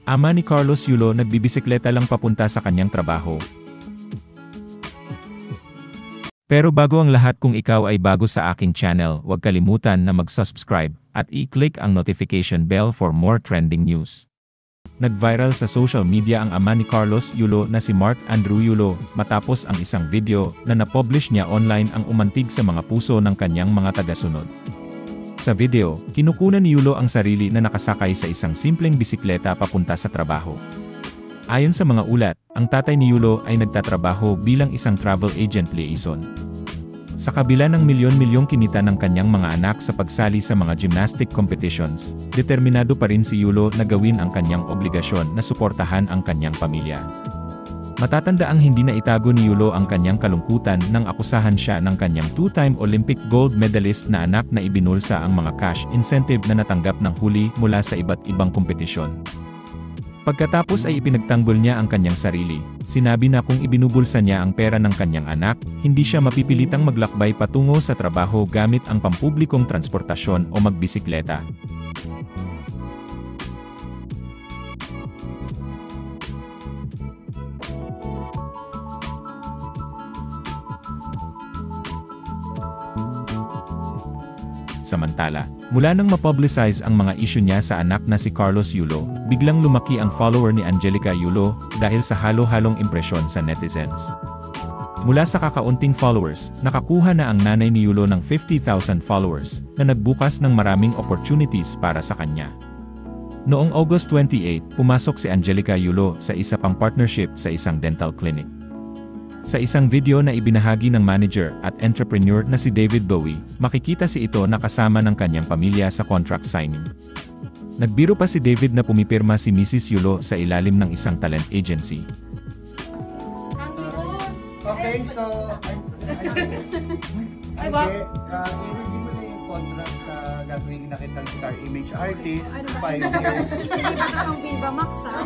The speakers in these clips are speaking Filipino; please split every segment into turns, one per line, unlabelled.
Ama ni Carlos Yulo nagbibisikleta lang papunta sa kanyang trabaho. Pero bago ang lahat, kung ikaw ay bago sa aking channel, huwag kalimutan na mag-subscribe at i-click ang notification bell for more trending news. Nag-viral sa social media ang ama ni Carlos Yulo na si Mark Andrew Yulo matapos ang isang video na napublish niya online ang umantig sa mga puso ng kanyang mga tagasunod. Sa video, kinukunan ni Yulo ang sarili na nakasakay sa isang simpleng bisikleta papunta sa trabaho. Ayon sa mga ulat, ang tatay ni Yulo ay nagtatrabaho bilang isang travel agent liaison. Sa kabila ng milyon-milyong kinita ng kanyang mga anak sa pagsali sa mga gymnastic competitions, determinado pa rin si Yulo na gawin ang kanyang obligasyon na suportahan ang kanyang pamilya. Matatandaang hindi na itago ni Yulo ang kanyang kalungkutan nang akusahan siya ng kanyang two-time Olympic gold medalist na anak na ibinulsa ang mga cash incentive na natanggap ng huli mula sa iba't ibang kompetisyon. Pagkatapos ay ipinagtanggol niya ang kanyang sarili. Sinabi na kung ibinubulsa niya ang pera ng kanyang anak, hindi siya mapipilitang maglakbay patungo sa trabaho gamit ang pampublikong transportasyon o magbisikleta. Samantala, mula nang mapublicize ang mga issue niya sa anak na si Carlos Yulo, biglang lumaki ang follower ni Angelica Yulo dahil sa halo-halong impresyon sa netizens. Mula sa kakaunting followers, nakakuha na ang nanay ni Yulo ng 50,000 followers na nagbukas ng maraming opportunities para sa kanya. Noong August 28, pumasok si Angelica Yulo sa isa pang partnership sa isang dental clinic. Sa isang video na ibinahagi ng manager at entrepreneur na si David Bowie, makikita si ito na kasama ng kanyang pamilya sa contract signing. Nagbiro pa si David na pumipirma si Mrs. Yulo sa ilalim ng isang talent agency.
Okay, so i-review mo na yung contract sa gagawin na kitang star image artist, 5 years.
Hindi ba ang Viva Max, ha?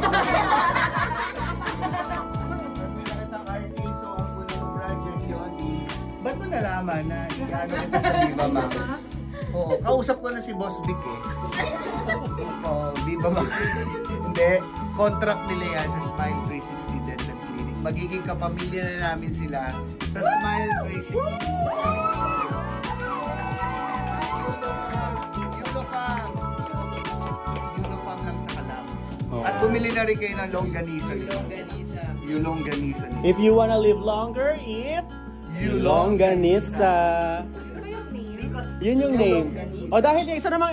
Ba't mo nalaman na i-ano kita sa Viva Max? Oo, kausap ko na si Boss Vic eh. Oo, Viva Max. Hindi, contract nila yan sa Smile 360 Dental Clinic. Magiging kapamilya na namin sila sa Smile 360. Yulopam! Yulopam lang sa Calab. At bumili na rin kayo ng longganisa. Yung longganisa.
If you wanna live longer, eat Longganisa. Yun yung name. O dahil yung isa namang